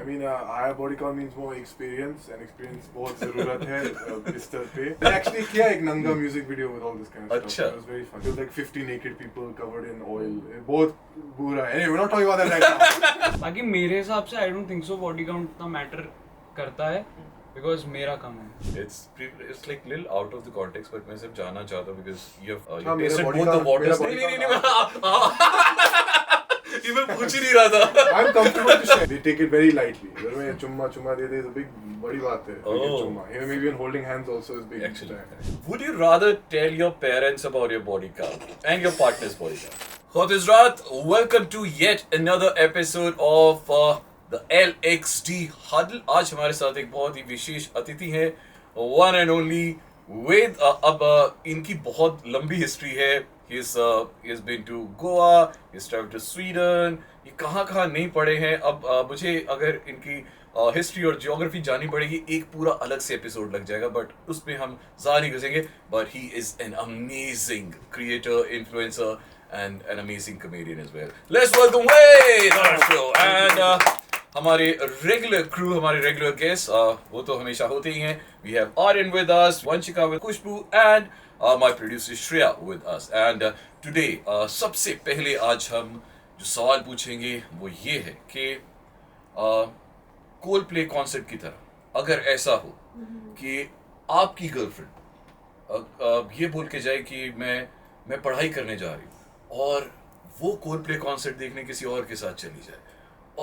I mean, higher body count means more experience, and experience बहुत ज़रूरत है बिस्तर पे. I actually किया एक नंगा music video with all this kind of stuff. It was very fun. It was like 50 naked people covered in oil. बहुत बुरा. Anyway, we're not talking about that right now. बाकी मेरे हिसाब से I don't think so body count इतना matter करता है because मेरा कम है. It's like little out of the context, but मैं सिर्फ जानना चाहता हूँ because you have हाँ, you tasted मेरा both the body waters. count- नहीं ये मैं पूछ ही नहीं रहा था. I'm comfortable to share. They take it very lightly. अगर मैं चुम्मा दे दे तो big बड़ी बात है. Oh. चुम्मा. Here maybe even holding hands also is big. Actually, would you rather tell your parents about your body count and your partner's body count? Khotizrat, welcome to yet another episode of the LXD Huddle. आज हमारे साथ एक बहुत ही विशेष अतिथि है, one and only Ved. अब इनकी बहुत लंबी हिस्ट्री है. He's been to Goa, he's traveled to Sweden. ये कहाँ नहीं पढ़े हैं. अब मुझे अगर इनकी हिस्ट्री और जियोग्राफी जाननी पड़ेगी, एक पूरा अलग से एपिसोड लग जाएगा, बट उसमें हम ज़्यादा नहीं घुसेंगे. But he is an amazing creator, influencer and an amazing comedian as well. Let's welcome Ved on our show. And हमारे रेगुलर क्रू, हमारे रेगुलर गेस्ट, वो तो हमेशा होते ही हैं. We have Aryan with us, Vanshika with Khushboo, and my producer Shreya with us. And today सबसे पहले आज हम जो सवाल पूछेंगे वो ये है कि कोल्डप्ले कॉन्सर्ट की तरह अगर ऐसा हो कि आपकी गर्लफ्रेंड ये बोल के जाए कि मैं पढ़ाई करने जा रही हूँ और वो कोल्डप्ले कॉन्सर्ट देखने किसी और के साथ चली जाए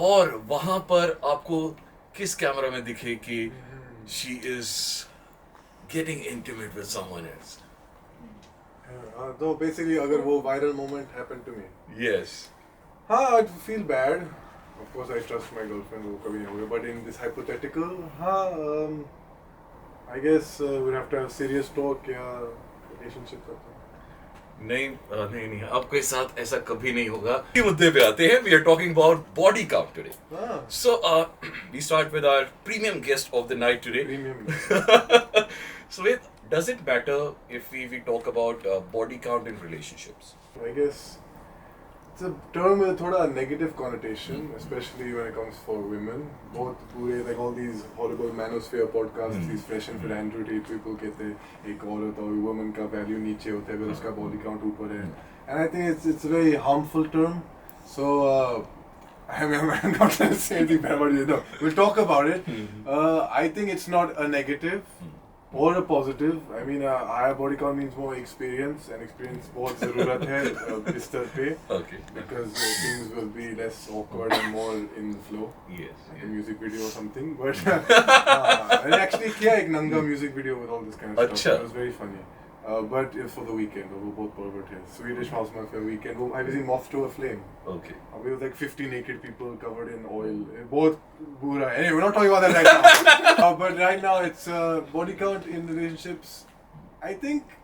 और वहाँ पर आपको किस कैमरा में दिखे कि she is getting intimate with someone else. तो basically अगर वो viral moment happened to me. Yes. हाँ, I'd feel bad. Of course, I trust my girlfriend. वो कभी नहीं होगा. But in this hypothetical, हाँ, I guess we'd have to have serious talk या relationship करते हैं. नहीं आपके साथ ऐसा कभी नहीं होगा. इस मुद्दे पे आते हैं. We are talking about body count today. So we start with our premium guest of the night today. Premium. So does it matter if we talk about body count in relationships? I guess it's a term with a थोड़ा negative connotation, especially when it comes for women. बहुत पूरे like all these horrible manosphere podcasts, these fresh and fit Andrew Tate people कहते हैं एक औरत और woman का value नीचे होता है फिर उसका body count ऊपर है. And I think it's a very harmful term. So I mean, I'm not trying to say anything bad about it. No, we'll talk about it. I think it's not a negative. Or a positive. I mean, higher body count means more experience, and experience बहुत ज़रूरत है बिस्तर पे. Okay. Because things will be less awkward and more in the flow. Yes. Like a music video or something. But I actually किया एक नंगा music video with all this kind of stuff. It was very funny. But it's for the weekend. वो बहुत pervert है. Swedish House Mafia weekend. वो I was in Moth to a Flame. Okay. We was like 50 naked people covered in oil. बहुत बुरा. Anyway, we're not talking about that right now. But right now it's body count in relationships. I think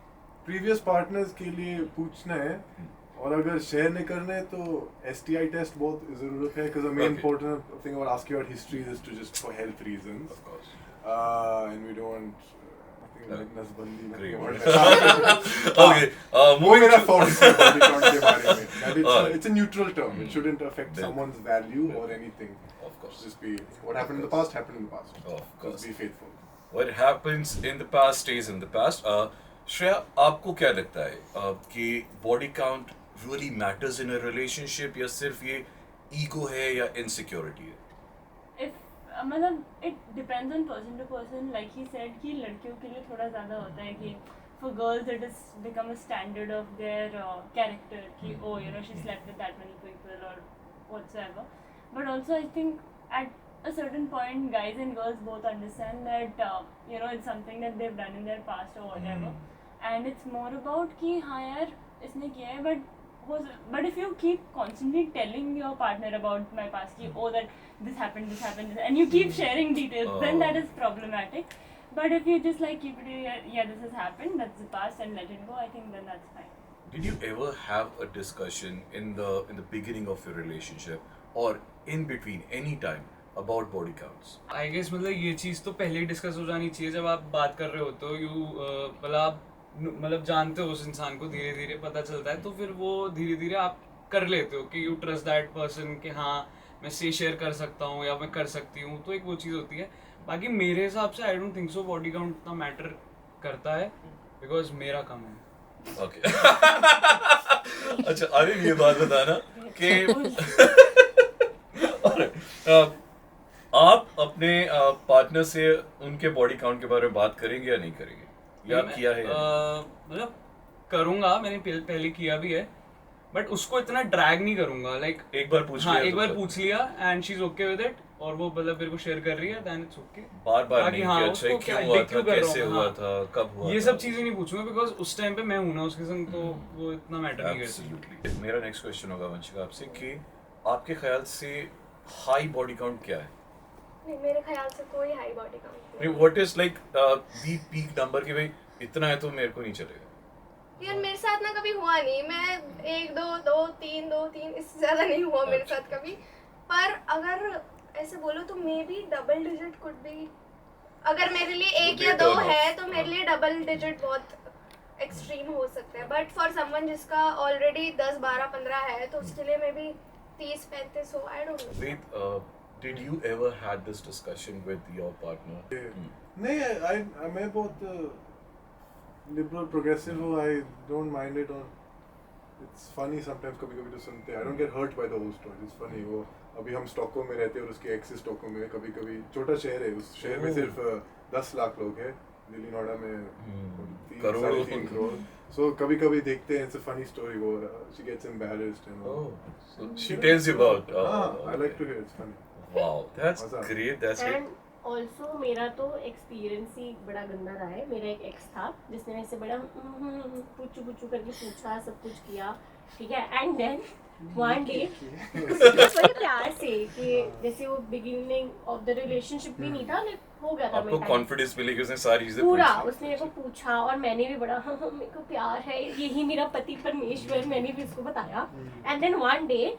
previous partners के लिए पूछना है और अगर share नहीं करना है तो STI test बहुत ज़रूरत है because the main important thing about asking about history is to just for health reasons. Of course. And we don't want नसबंदी Okay. Moving to body count के बारे में. That it's a neutral term. It shouldn't affect someone's value or anything. Of course. Just be what happened in the past happened in the past. Of course. Just be faithful. What happens in the past stays in the past. Shreya, आपको क्या लगता है कि body count really matters in a relationship या सिर्फ ये ego है या insecurity है? मतलब it depends on person to person. Like he said कि लड़कियों के लिए थोड़ा ज़्यादा होता है कि for girls it has become a standard of their character कि oh you know she slept with that many people or whatsoever. But also I think at a certain point guys and girls both understand that you know it's something that they've done in their past or whatever. And it's more about कि हाँ यार इसने किया है but if you keep constantly telling your partner about my past ki, oh that this happened and you keep sharing details, then that is problematic. But if you just like keep it yeah this has happened, that's the past and let it go, I think then that's fine. Did you ever have a discussion in the beginning of your relationship or in between any time about body counts? I guess मतलब ये चीज़ तो पहले ही discuss हो जानी चाहिए जब आप बात कर रहे हो तो मतलब आप मतलब जानते हो उस इंसान को, धीरे धीरे पता चलता है तो फिर वो धीरे धीरे आप कर लेते हो कि यू ट्रस्ट दैट पर्सन कि हाँ मैं से शेयर कर सकता हूँ या मैं कर सकती हूँ, तो एक वो चीज़ होती है। बाकी मेरे हिसाब से I don't think so body count उतना मैटर करता है, बिकॉज मेरा कम है। ओके अच्छा अभी ये बात बताना कि आप अपने पार्टनर से उनके बॉडी काउंट के बारे में बात करेंगे या नहीं करेंगे, या किया है? मतलब करूँगा, मैंने पहले किया भी है, बट उसको इतना ड्रैग नहीं करूँगा। लाइक एक बार पूछ हाँ, लिया एक तो बार फिर पूछ लिया and she is okay with it, और वो मतलब मेरे को शेयर कर रही है, देन इट्स ओके। बार नहीं हाँ, कि अच्छा उसको क्यों क्या हुआ dick था, क्यों कर रहा कैसे हूँ, हुआ हाँ। था, कब हुआ ये था? सब चीजें नहीं पूछूंगा, बिकॉज उस टाइम पे मैं हूं ना उसके संग, तो वो इतना मैटर नहीं करती। Absolutely. मेरा नेक्स्ट क्वेश्चन होगा वंशिका आपसे कि आपके ख्याल से हाई बॉडी काउंट क्या है? नहीं, मेरे ख्याल से कोई हाई बॉडी काउंट नहीं, what is like the peak number कि भाई इतना है तो मेरे को नहीं चलेगा? यार मेरे साथ ना कभी हुआ नहीं, मैं 1 2 3 इससे ज्यादा नहीं हुआ मेरे साथ कभी। पर अगर ऐसे बोलो तो may be double digit could be, अगर मेरे लिए 1 या 2 है तो मेरे लिए डबल डिजिट बहुत एक्सट्रीम हो सकता है, बट फॉर समवन जिसका ऑलरेडी 10 12 15 है तो उसके लिए मे बी 30 35 हो, I don't know. Wait, did you ever had this discussion with your partner? नहीं, मैं बहुत लिबरल प्रोग्रेसिव हूँ, आई डोंट माइंड इट, और इट्स फनी समटाइम्स, कभी कभी तो सुनते हैं, I don't get hurt by the whole story, it's funny. वो अभी हम स्टॉकहोम में रहते हैं और उसके एक्स स्टॉकहोम में, कभी कभी छोटा शहर है, उस शहर में सिर्फ 10 लाख लोग हैं, दिल्ली नोएडा में 3 करोड़। सो कभी कभी देखते हैं, इट्स अ फनी स्टोरी, वो she gets embarrassed and Oh, so she tells you about. I like to hear, it's funny. Wow, that's मजा। great. That's great. And also मेरा तो एक्सपीरियंस ही बड़ा गंदा रहा है। मेरा एक एक्स था जिसने मेरे से बड़ा पुच्चू करके पूछा, सब कुछ किया, ठीक है, एंड देन वन डे बड़े प्यार से कि जैसे वो बिगिनिंग ऑफ द रिलेशनशिप भी नहीं था, लाइक हो गया था आपको मेरे कॉन्फिडेंस मिले कि उसने सारी चीजें पूरा, पूछी। उसने मेरे को पूछा और मैंने भी बड़ा मेरे को प्यार है, यही मेरा पति परमेश्वर, मैंने भी उसको बताया। एंड देन वन डे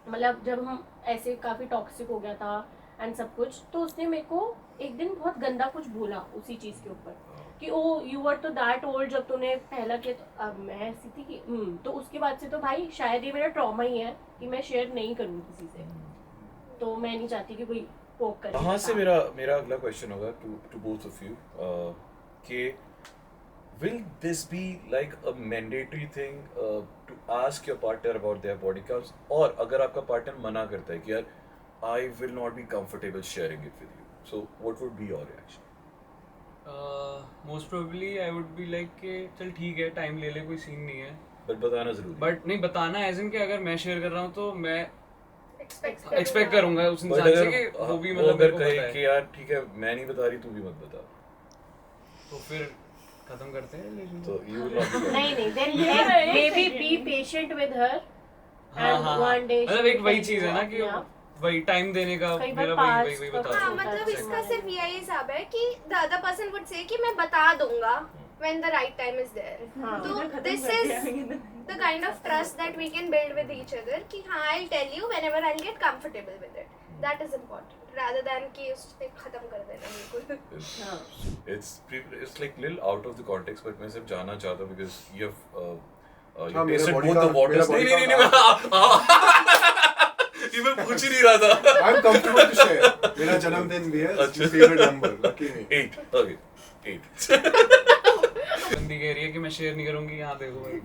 मतलब जब हम ऐसे काफी टॉक्सिक हो गया था एंड सब कुछ, तो उसने मेरे को एक दिन बहुत गंदा कुछ बोला उसी चीज के ऊपर कि ओ यू वर तो दैट ओल्ड, जब तूने पहला किया तो अब मैं ऐसी थी कि तो उसके बाद से तो भाई शायद ये मेरा ट्रॉमा ही है कि मैं शेयर नहीं करूँ किसी से, तो मैं नहीं चाहती कि कोई पोक करे। वहाँ से मेरा अगला क्वेश्चन होगा टू बोथ ऑफ यू कि will this be like a mandatory thing to ask your partner about their body counts, और अगर आपका पार्टनर मना करता है कि यार I will not be comfortable sharing it with you, so what would be your reaction? Most probably I would be like कि चल ठीक है, टाइम ले ले, कोई सीन नहीं है, बट बताना जरूरी। बट नहीं बताना एज इन कि अगर मैं शेयर कर रहा हूँ तो मैं एक्सपेक्ट करूंगा उस बट इंसान से कि वो भी मतलब मेरे अगर को कहे पता है, कि यार ठीक है मैं नहीं बता रही, तू भी मत बता, तो फिर खत्म करते हैं relationship। तो you will not be नहीं then maybe be patient with her and one day मतलब एक वही चीज है ना कि वही टाइम देने का, कई बार मेरा पास वही का- बता हाँ, दो। मतलब इसका सिर्फ यही हिसाब है कि the other person would say कि मैं बता दूंगा when the right time is there. हाँ। तो this is the kind of trust that we can build with each other कि हाँ I'll tell you whenever I'll get comfortable with it. That is important rather than कि उससे खत्म कर देना बिल्कुल। it's like little out of the context, but मैं सिर्फ जानना चाहता हूँ because you have you हाँ, मेरा tasted body both the count- waters. मेरा body नहीं ये मैं पूछ ही नहीं रहा था। I'm comfortable to share. मेरा जन्मदिन भी है, अच्छा। favorite number, lucky me. 8, okay, 8. बंदी कह रही है कि मैं शेयर नहीं करूंगी, यहाँ देखो भाई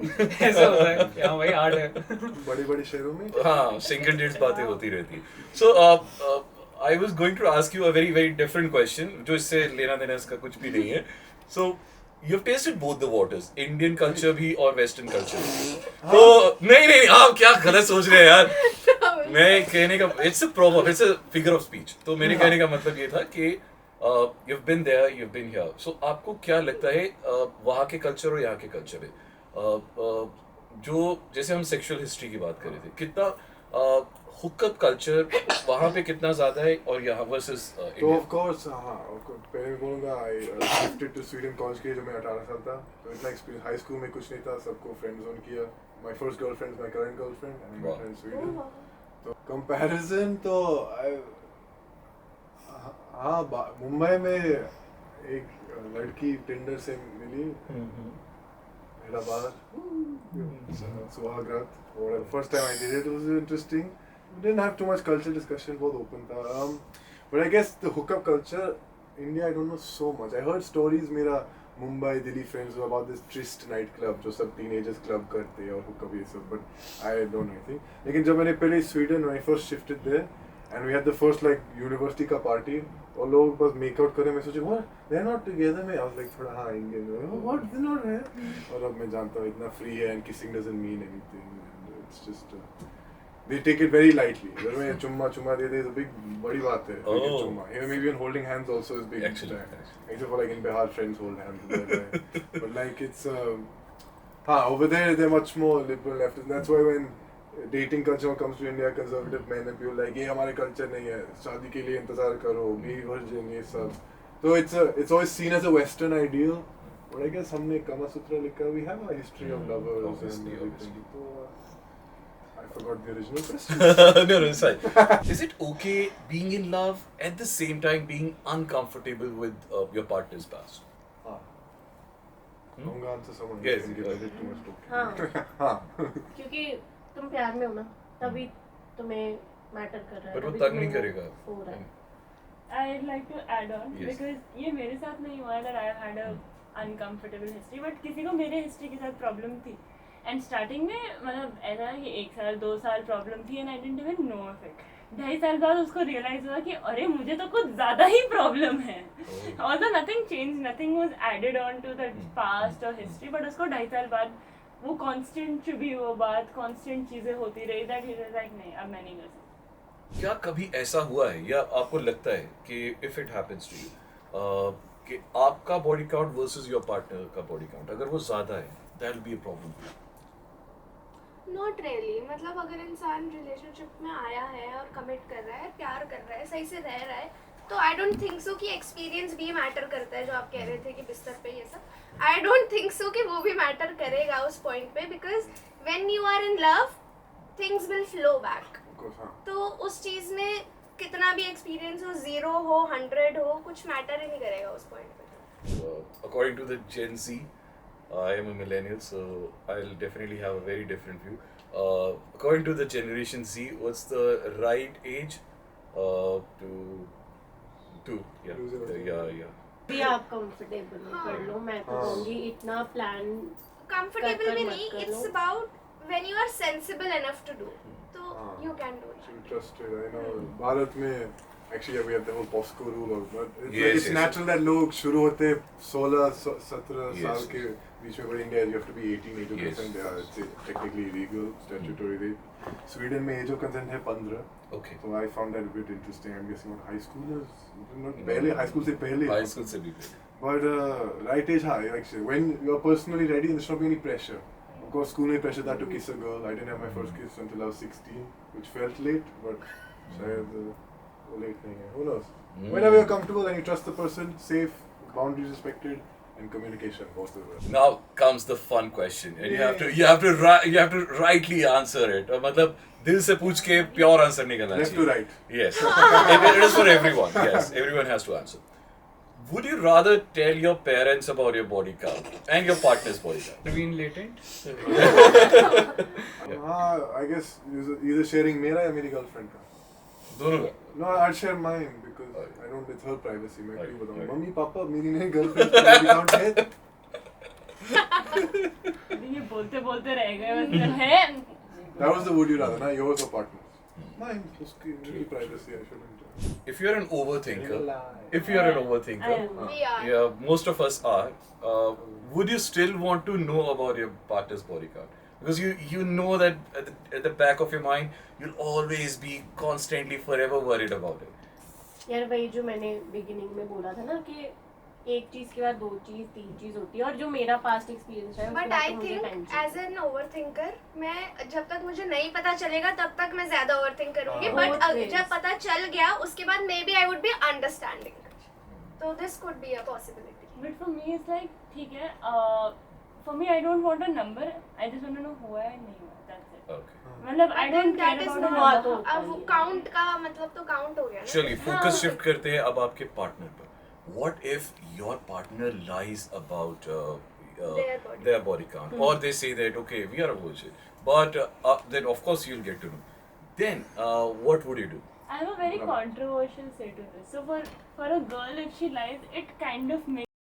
ऐसा होता है कि हाँ भाई 8 है। बड़ी शहरों में हाँ, सिंगल डेट्स बातें होती रहती है। So I was going to ask you a very very different question, जो इससे लेना देना इसका कुछ भी नहीं है। So you've tasted both the waters, Indian culture भी और Western culture भी। तो नहीं आप क्या गलत सोच रहे हैं यार। मैं कहने का it's a proverb, it's a figure of speech. तो मेरे कहने का मतलब ये था कि you've been there, you've been here. So आपको क्या लगता है वहाँ के कल्चर और यहाँ के कल्चर में जो जैसे हम सेक्सुअल हिस्ट्री की बात कर रहे थे, कितना हुकअप कल्चर वहाँ पे कितना ज्यादा है और यहाँ वर्सेस तो ऑफ कोर्स हाँ, पहले मैं बोलूँगा I shifted to Sweden college के जब मैं 18 साल था, तो इतना एक्सपीरियंस हाई स्कूल में कुछ नहीं था, सबको फ्रेंड जोन किया। My first girlfriend my current girlfriend and I met in Sweden. तो कंपैरिजन तो हाँ, मुंबई में एक लड़की टिंडर से मिली, पहला बार सुहाग रात, और first time I did it was interesting. We didn't have too much culture discussion, बहुत open था. But I guess the hookup culture, India, I don't know so much. I heard stories मेरा Mumbai, Delhi friends were about this Tryst nightclub जो सब teenagers club करते हैं और hookup ये सब. But I don't know anything. लेकिन जब मैंने पहले Sweden, when I first shifted there, and we had the first like university का party, और लोग बस make out कर रहे हैं, मैं सोचा what they're not together में. I was like थोड़ा हाँ Indian, what they're not है. और अब मैं जानता हूँ इतना free है and kissing doesn't mean anything. And it's just they take it very lightly. अगर मैं चुम्मा दे दे तो big बड़ी बात है. चुम्मा. Maybe even holding hands also is big. Actually. Except for like in Bihar, friends hold hands. But like it's over there they're much more liberal left. And that's why when dating culture comes to India, conservative men and people like ये हमारे culture नहीं है. शादी के लिए इंतजार करो. Be virgin ये सब. So it's always seen as a Western ideal. But I guess हमने Kama Sutra लिखा. We have a history of lovers and everything. So, I forgot the original question. No, it's fine. Is it okay being in love at the same time being uncomfortable with your partner's past? I'm gonna answer someone Yes, else and give it too much talking. हाँ हाँ. क्योंकि तुम प्यार में हो ना तभी तुम्हें मैटर कर रहा है. But वो तभी तंग नहीं तुम्हें करेगा. हो रहा है. I'd like to add on Yes. because ये मेरे साथ नहीं हुआ that I've had a uncomfortable history, but किसी को मेरे history के साथ problem थी. And starting में मतलब ऐसा कि 1 साल 2 साल problem थी and I didn't even know of it. 2.5 साल बाद उसको realize हुआ कि अरे मुझे तो कुछ ज़्यादा ही problem है. Although nothing changed, nothing was added on to the past or history, but उसको 2.5 साल बाद वो constant भी वो बात constant चीज़ें होती रही that he was like नहीं अब मैं नहीं कर सकता. क्या कभी ऐसा हुआ है या आपको लगता है कि if it happens to you कि आपका body count versus your partner का body count अगर वो ज़्यादा है that will be a problem. Not really. मतलब अगर इंसान रिलेशनशिप में आया है और कमिट कर रहा है, प्यार कर रहा है, सही से रह रहा है, तो आई डोंट थिंक सो कि एक्सपीरियंस भी मैटर करता है. जो आप कह रहे थे कि बिस्तर पे ये सब, आई डोंट थिंक सो कि वो भी मैटर करेगा उस पॉइंट पे. Because when you are in love things will flow back. Of course, हाँ. तो उस चीज़ में कितना भी एक्सपीरियंस हो, 0 हो 100 हो, कुछ मैटर ही नहीं करेगा उस पॉइंट पे. According to the Gen Z, I am a millennial, so I'll definitely have a very different view. According to the Generation Z, what's the right age to yeah. भी आप कंफर्टेबल हो कर लो. मैं तो हाँ. कहूँगी इतना प्लान कंफर्टेबल भी मत नहीं, करो. It's about when you are sensible enough to do, तो हाँ. You can do Should it. be trusted. I know Bharat में actually we have the whole POSCO rule, but it's, Yes, it's yes. natural that लोग शुरू होते 16-17 Yes. साल के बीच में. but India you have to be 18 age of Yes. consent. Yeah, it's technically illegal, statutory rape. Sweden में age of consent है 15. Okay. So I found that a bit interesting. I'm guessing what high schoolers, not पहले high school से पहले. High school से भी पहले. But right age high actually. When you're personally ready, there should not be any pressure. Of course, school में pressure that to kiss a girl. I didn't have my first kiss until I was 16, which felt late, but शायद वो late नहीं है. Who knows? Whenever you're comfortable and you trust the person, safe, boundaries respected, and communication, both of them. Now comes the fun question, and you have to rightly answer it. मतलब दिल से पूछ के pure answer नहीं करना Left to चाहिए. right. Yes, it is for everyone. Yes, everyone has to answer. Would you rather tell your parents about your body count and your partner's body count? Naveen latent. I guess either sharing मेरा या मेरी girlfriend का. दोनों का. No, I'd share mine because Okay. I don't. It's her privacy. मैं क्यों बताऊँ? Okay. Mummy papa मेरी नहीं girlfriend का body count है. ये बोलते बोलते रह गए मतलब है. That was the would you rather, ना yours or partners. Mine, उसकी मेरी privacy I shouldn't. If you're an overthinker, We are. yeah, most of us are. Would you still want to know about your partner's body count? Because you know that at the back of your mind, you'll always be constantly forever worried about it. यार वही जो मैंने beginning में बोला था ना कि एक चीज के बाद 2 चीज 3 चीज होती है. और जो मेरा पास्ट एक्सपीरियंस है but I think as an overthinker मैं जब तक मुझे नहीं पता चलेगा तब तक मैं ज्यादा ओवरथिंक करूंगी. But Always. जब पता चल गया उसके बाद maybe I would be understanding. तो this could be a possibility. But for me it's like ठीक है. For me I don't want a number. I just want to know हुआ है नहीं हुआ. That's it. Okay. मतलब I don't care that is about a not. number. अब count का मतलब तो काउंट हो गया ना. Surely, focus shift करते हैं अब आपके partner पर. What if your partner lies about their body count, or they say that okay we are a virgin, but then of course you'll get to know. then what would you do? I have a very controversial say to this. So for a girl, if she lies, it kind of makes